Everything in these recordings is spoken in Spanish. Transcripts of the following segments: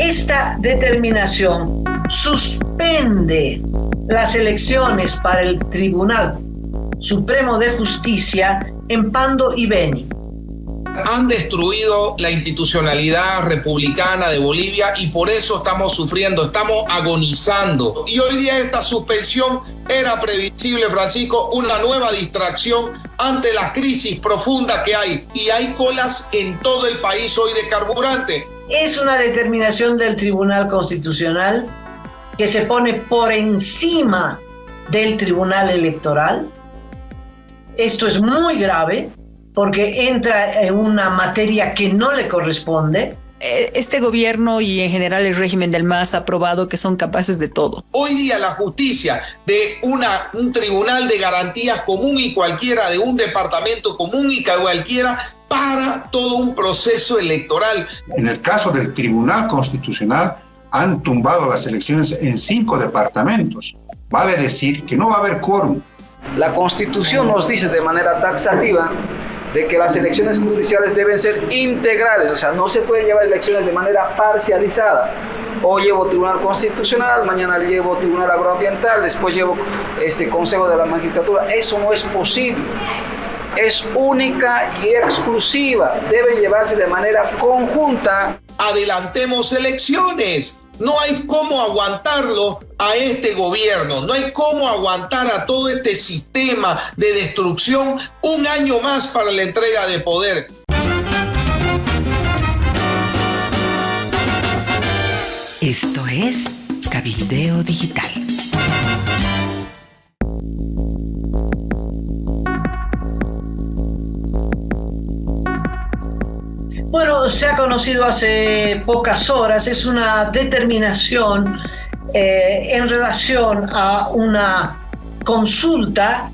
Esta determinación suspende las elecciones para el Tribunal Supremo de Justicia en Pando y Beni. Han destruido la institucionalidad republicana de Bolivia y por eso estamos sufriendo, estamos agonizando. Y hoy día esta suspensión era previsible, Francisco, una nueva distracción ante la crisis profunda que hay. Y hay colas en todo el país hoy de carburante. Es una determinación del Tribunal Constitucional que se pone por encima del Tribunal Electoral. Esto es muy grave porque entra en una materia que no le corresponde. Este gobierno y en general el régimen del MAS ha probado que son capaces de todo. Hoy día la justicia de un tribunal de garantías común y cualquiera, de un departamento común y cualquiera, para todo un proceso electoral. En el caso del Tribunal Constitucional han tumbado las elecciones en 5 departamentos. Vale decir que no va a haber quórum. La Constitución nos dice de manera taxativa de que las elecciones judiciales deben ser integrales, o sea, no se pueden llevar elecciones de manera parcializada. Hoy llevo Tribunal Constitucional, mañana llevo Tribunal Agroambiental, después llevo Consejo de la Magistratura. Eso no es posible. Es única y exclusiva. Debe llevarse de manera conjunta. Adelantemos elecciones. No hay cómo aguantarlo a este gobierno, no hay cómo aguantar a todo este sistema de destrucción un año más para la entrega de poder. Esto es Cabildeo Digital. Bueno, se ha conocido hace pocas horas, es una determinación en relación a una consulta,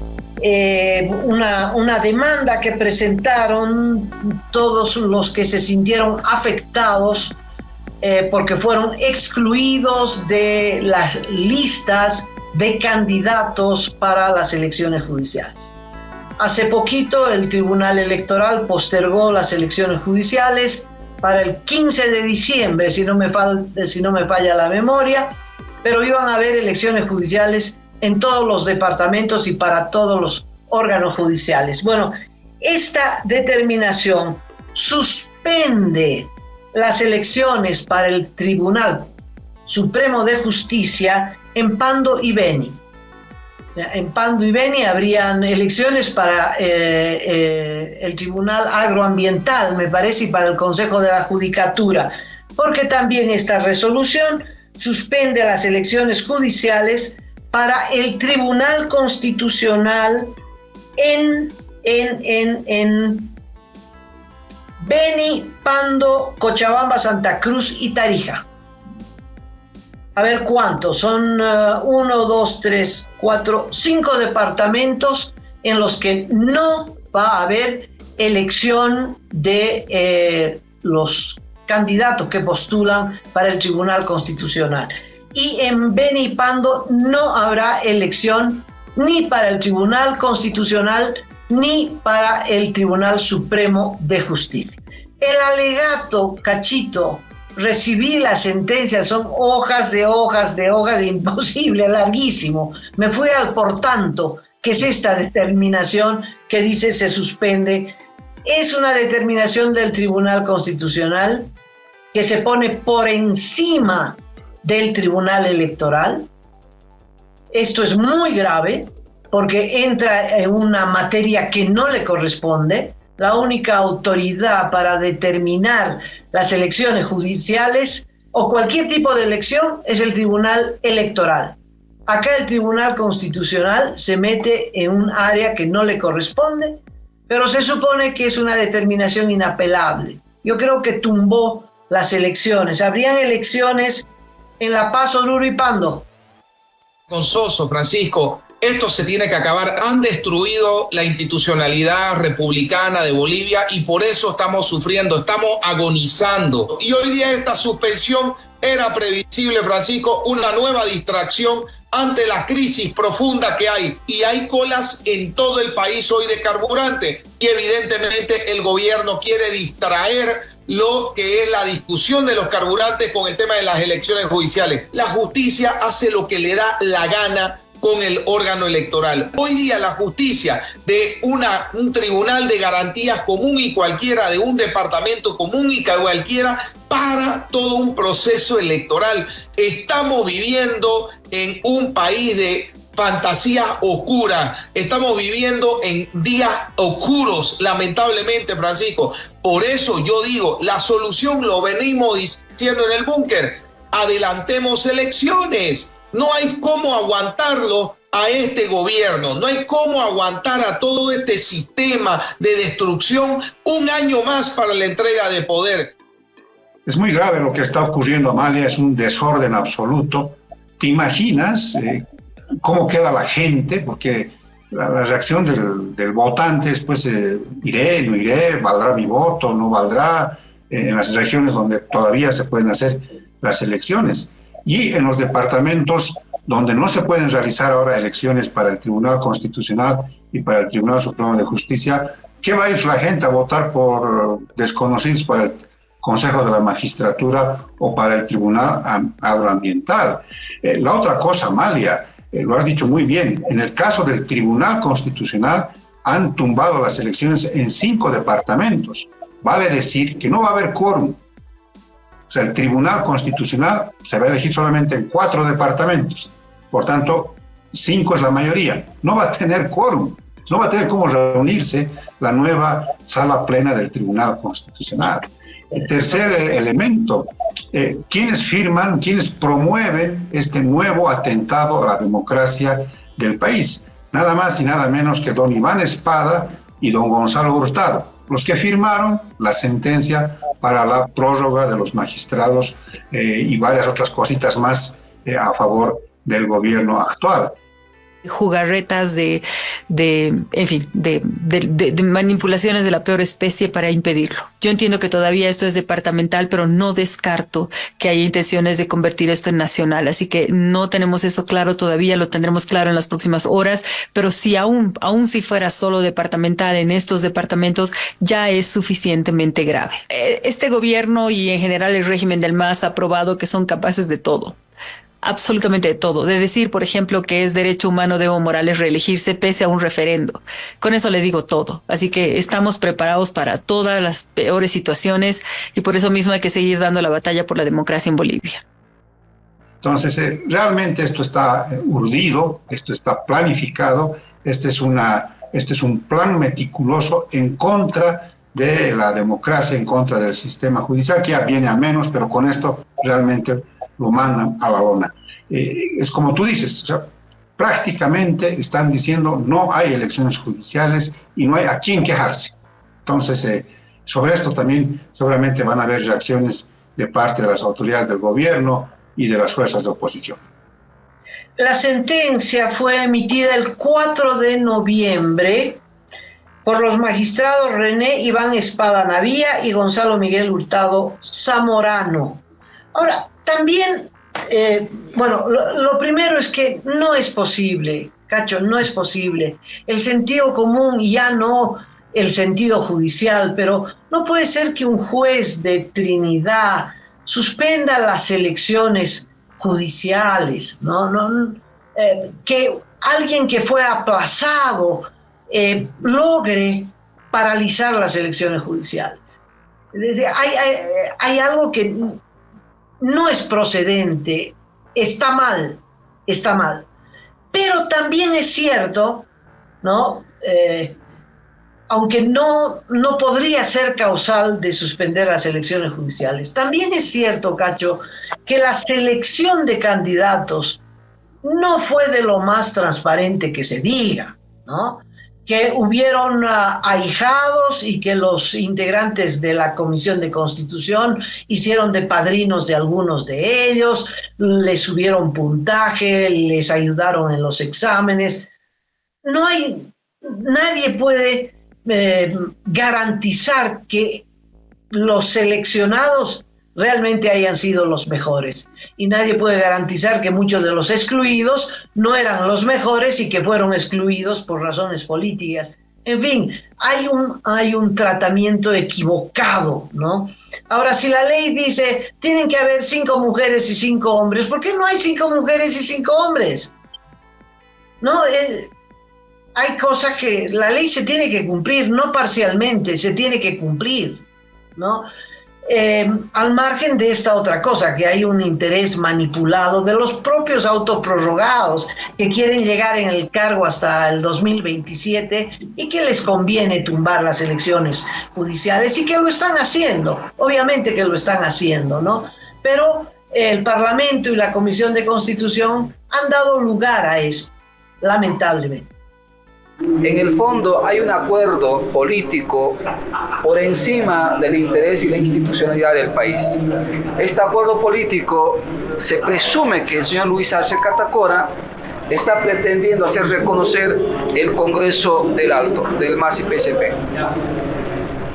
una demanda que presentaron todos los que se sintieron afectados porque fueron excluidos de las listas de candidatos para las elecciones judiciales. Hace poquito el Tribunal Electoral postergó las elecciones judiciales para el 15 de diciembre, si no me falla la memoria, pero iban a haber elecciones judiciales en todos los departamentos y para todos los órganos judiciales. Bueno, esta determinación suspende las elecciones para el Tribunal Supremo de Justicia en Pando y Beni. En Pando y Beni habrían elecciones para el Tribunal Agroambiental, me parece, y para el Consejo de la Judicatura, porque también esta resolución suspende las elecciones judiciales para el Tribunal Constitucional en Beni, Pando, Cochabamba, Santa Cruz y Tarija. A ver cuántos, son 1, 2, 3, 4, 5 departamentos en los que no va a haber elección de los candidatos que postulan para el Tribunal Constitucional. Y en Beni y Pando no habrá elección ni para el Tribunal Constitucional ni para el Tribunal Supremo de Justicia. El alegato, Cachito, recibí la sentencia, son hojas de hojas, imposible, larguísimo. Me fui al por tanto, que es esta determinación que dice se suspende. Es una determinación del Tribunal Constitucional que se pone por encima del Tribunal Electoral. Esto es muy grave porque entra en una materia que no le corresponde. La única autoridad para determinar las elecciones judiciales o cualquier tipo de elección es el Tribunal Electoral. Acá el Tribunal Constitucional se mete en un área que no le corresponde, pero se supone que es una determinación inapelable. Yo creo que tumbó las elecciones. Habrían elecciones en La Paz, Oruro y Pando. Gonzoso, Francisco, esto se tiene que acabar. Han destruido la institucionalidad republicana de Bolivia y por eso estamos sufriendo, estamos agonizando. Y hoy día esta suspensión era previsible, Francisco, una nueva distracción ante la crisis profunda que hay. Y hay colas en todo el país hoy de carburante. Y evidentemente el gobierno quiere distraer lo que es la discusión de los carburantes con el tema de las elecciones judiciales. La justicia hace lo que le da la gana con el órgano electoral. Hoy día la justicia de un tribunal de garantías común y cualquiera, de un departamento común y cualquiera, para todo un proceso electoral. Estamos viviendo en un país de fantasías oscuras, estamos viviendo en días oscuros, lamentablemente, Francisco. Por eso yo digo, la solución, lo venimos diciendo en el búnker, adelantemos elecciones. No hay cómo aguantarlo a este gobierno, no hay cómo aguantar a todo este sistema de destrucción un año más para la entrega de poder. Es muy grave lo que está ocurriendo, Amalia, es un desorden absoluto. ¿Te imaginas cómo queda la gente? Porque la reacción del votante es, pues, iré, no iré, valdrá mi voto, no valdrá, en las regiones donde todavía se pueden hacer las elecciones. Y en los departamentos donde no se pueden realizar ahora elecciones para el Tribunal Constitucional y para el Tribunal Supremo de Justicia, ¿qué va a ir la gente a votar por desconocidos para el Consejo de la Magistratura o para el Tribunal Agroambiental? La otra cosa, Amalia, lo has dicho muy bien, en el caso del Tribunal Constitucional han tumbado las elecciones en 5 departamentos. Vale decir que no va a haber quórum. O sea, el Tribunal Constitucional se va a elegir solamente en 4 departamentos. Por tanto, 5 es la mayoría. No va a tener quórum. No va a tener cómo reunirse la nueva sala plena del Tribunal Constitucional. El tercer elemento, ¿quiénes firman, quiénes promueven este nuevo atentado a la democracia del país? Nada más y nada menos que don Iván Espada y don Gonzalo Hurtado, los que firmaron la sentencia para la prórroga de los magistrados y varias otras cositas más a favor del gobierno actual. Jugarretas de manipulaciones de la peor especie para impedirlo. Yo entiendo que todavía esto es departamental, pero no descarto que haya intenciones de convertir esto en nacional, así que no tenemos eso claro todavía, lo tendremos claro en las próximas horas, pero si aún si fuera solo departamental en estos departamentos, ya es suficientemente grave. Este gobierno y en general el régimen del MAS ha probado que son capaces de todo. Absolutamente de todo. De decir, por ejemplo, que es derecho humano de Evo Morales reelegirse pese a un referendo. Con eso le digo todo. Así que estamos preparados para todas las peores situaciones y por eso mismo hay que seguir dando la batalla por la democracia en Bolivia. Entonces, realmente esto está urdido, esto está planificado, este es un plan meticuloso en contra de la democracia, en contra del sistema judicial, que ya viene a menos, pero con esto realmente lo mandan a la lona. Es como tú dices, o sea, prácticamente están diciendo no hay elecciones judiciales y no hay a quién quejarse. Entonces, sobre esto también seguramente van a haber reacciones de parte de las autoridades del gobierno y de las fuerzas de oposición. La sentencia fue emitida el 4 de noviembre por los magistrados René Iván Espada Navía y Gonzalo Miguel Hurtado Zamorano. Ahora, también, lo primero es que no es posible, Cacho, no es posible. El sentido común, ya no el sentido judicial, pero no puede ser que un juez de Trinidad suspenda las elecciones judiciales, que alguien que fue aplazado logre paralizar las elecciones judiciales. Es decir, hay algo que no es procedente, está mal. Pero también es cierto, aunque no podría ser causal de suspender las elecciones judiciales, también es cierto, Cacho, que la selección de candidatos no fue de lo más transparente que se diga, que hubieron ahijados y que los integrantes de la Comisión de Constitución hicieron de padrinos de algunos de ellos, les subieron puntaje, les ayudaron en los exámenes. Nadie puede garantizar que los seleccionados realmente hayan sido los mejores. Y nadie puede garantizar que muchos de los excluidos no eran los mejores y que fueron excluidos por razones políticas. En fin, hay un tratamiento equivocado, ¿no? Ahora, si la ley dice tienen que haber 5 mujeres y 5 hombres, ¿por qué no hay 5 mujeres y 5 hombres? No, hay cosas que la ley se tiene que cumplir, no parcialmente, se tiene que cumplir, ¿no? Al margen de esta otra cosa, que hay un interés manipulado de los propios autoprorrogados que quieren llegar en el cargo hasta el 2027 y que les conviene tumbar las elecciones judiciales y que lo están haciendo, obviamente que lo están haciendo, ¿no? Pero el Parlamento y la Comisión de Constitución han dado lugar a esto, lamentablemente. En el fondo hay un acuerdo político por encima del interés y la institucionalidad del país. Este acuerdo político se presume que el señor Luis Arce Catacora está pretendiendo hacer reconocer el Congreso del Alto, del MAS y PSP.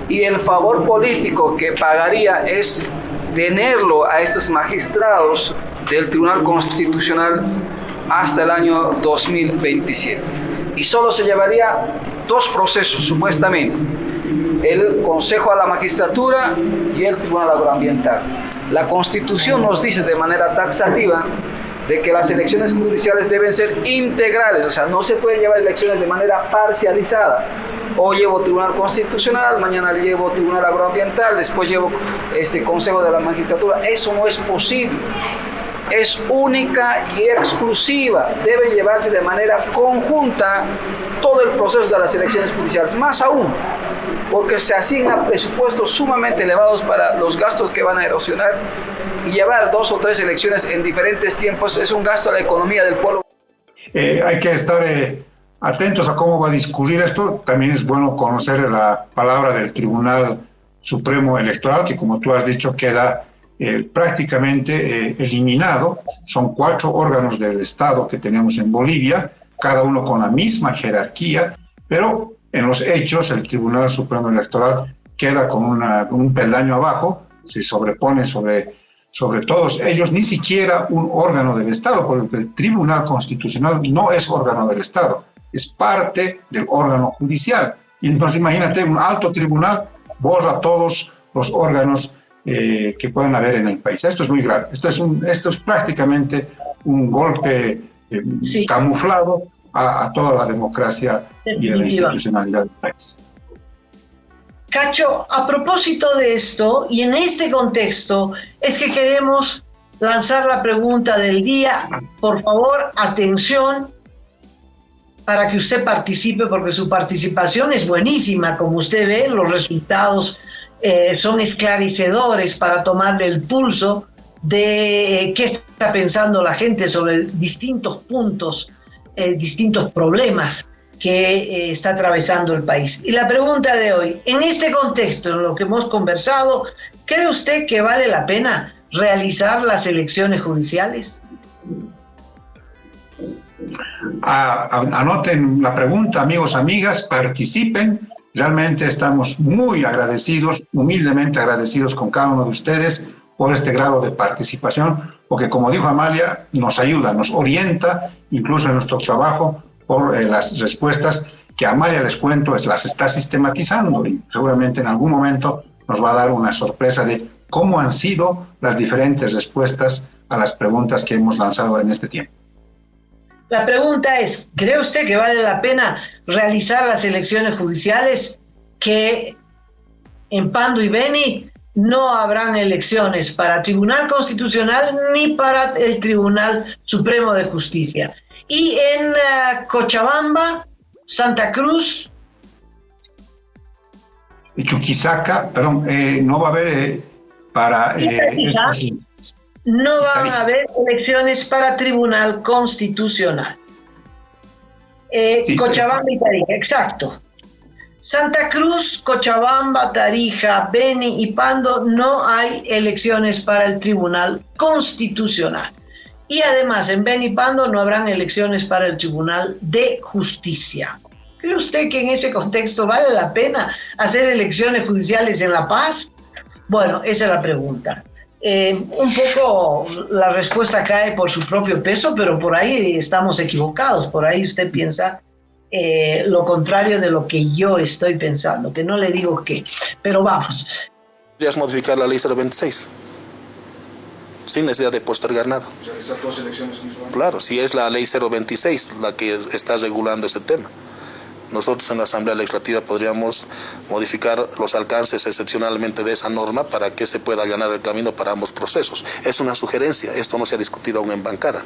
Y el favor político que pagaría es tenerlo a estos magistrados del Tribunal Constitucional hasta el año 2027. Y solo se llevaría 2 procesos, supuestamente, el Consejo a la Magistratura y el Tribunal Agroambiental. La Constitución nos dice de manera taxativa de que las elecciones judiciales deben ser integrales, o sea, no se pueden llevar elecciones de manera parcializada. Hoy llevo Tribunal Constitucional, mañana llevo Tribunal Agroambiental, después llevo Consejo de la Magistratura. Eso no es posible. Es única y exclusiva. Debe llevarse de manera conjunta todo el proceso de las elecciones judiciales. Más aún, porque se asignan presupuestos sumamente elevados para los gastos que van a erosionar, y llevar 2 o 3 elecciones en diferentes tiempos es un gasto a la economía del pueblo. Hay que estar atentos a cómo va a discurrir esto. También es bueno conocer la palabra del Tribunal Supremo Electoral, que como tú has dicho queda prácticamente eliminado. Son 4 órganos del Estado que tenemos en Bolivia, cada uno con la misma jerarquía, pero en los hechos el Tribunal Supremo Electoral queda con un peldaño abajo, se sobrepone sobre todos ellos, ni siquiera un órgano del Estado, porque el Tribunal Constitucional no es órgano del Estado, es parte del órgano judicial. Y entonces imagínate, un alto tribunal borra todos los órganos que pueden haber en el país. Esto es muy grave. Esto es prácticamente un golpe sí, camuflado a toda la democracia y a la institucionalidad del país. Cacho, a propósito de esto, y en este contexto, es que queremos lanzar la pregunta del día. Por favor, atención, para que usted participe, porque su participación es buenísima. Como usted ve, los resultados son esclarecedores para tomarle el pulso de qué está pensando la gente sobre distintos puntos, distintos problemas que está atravesando el país. Y la pregunta de hoy, en este contexto, en lo que hemos conversado, ¿cree usted que vale la pena realizar las elecciones judiciales? Anoten la pregunta, amigos, amigas, participen. Realmente estamos muy agradecidos, humildemente agradecidos con cada uno de ustedes por este grado de participación, porque como dijo Amalia, nos ayuda, nos orienta incluso en nuestro trabajo por las respuestas que Amalia, les cuento, las está sistematizando y seguramente en algún momento nos va a dar una sorpresa de cómo han sido las diferentes respuestas a las preguntas que hemos lanzado en este tiempo. La pregunta es, ¿cree usted que vale la pena realizar las elecciones judiciales? Que en Pando y Beni no habrán elecciones para Tribunal Constitucional ni para el Tribunal Supremo de Justicia. Y en Cochabamba, Santa Cruz y Chuquisaca, perdón, no va a haber no van a haber elecciones para Tribunal Constitucional. Sí, Cochabamba y Tarija, exacto. Santa Cruz, Cochabamba, Tarija, Beni y Pando no hay elecciones para el Tribunal Constitucional. Y además en Beni y Pando no habrán elecciones para el Tribunal de Justicia. ¿Cree usted que en ese contexto vale la pena hacer elecciones judiciales en La Paz? Bueno, esa es la pregunta. Un poco la respuesta cae por su propio peso, pero por ahí estamos equivocados. Por ahí usted piensa lo contrario de lo que yo estoy pensando, que no le digo qué, pero vamos. Podrías modificar la ley 026 sin necesidad de postergar nada. O sea, estas dos elecciones mismas. Claro, si es la ley 026 la que está regulando ese tema. Nosotros en la Asamblea Legislativa podríamos modificar los alcances excepcionalmente de esa norma para que se pueda allanar el camino para ambos procesos. Es una sugerencia, esto no se ha discutido aún en bancada,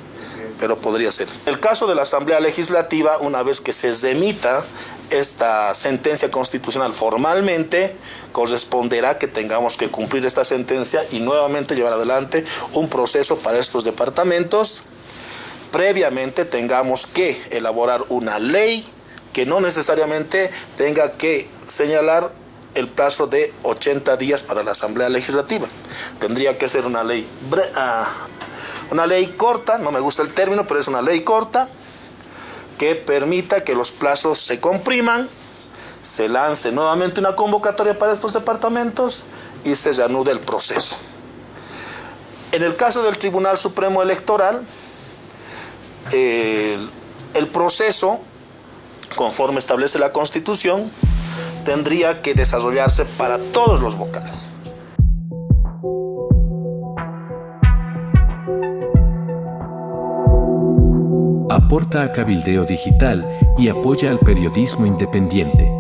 pero podría ser. En el caso de la Asamblea Legislativa, una vez que se remita esta sentencia constitucional formalmente, corresponderá que tengamos que cumplir esta sentencia y nuevamente llevar adelante un proceso para estos departamentos. Previamente tengamos que elaborar una ley que no necesariamente tenga que señalar el plazo de 80 días para la Asamblea Legislativa. Tendría que ser una ley corta, no me gusta el término, pero es una ley corta, que permita que los plazos se compriman, se lance nuevamente una convocatoria para estos departamentos y se reanude el proceso. En el caso del Tribunal Supremo Electoral, el proceso, conforme establece la Constitución, tendría que desarrollarse para todos los vocales. Aporta a Cabildeo Digital y apoya al periodismo independiente.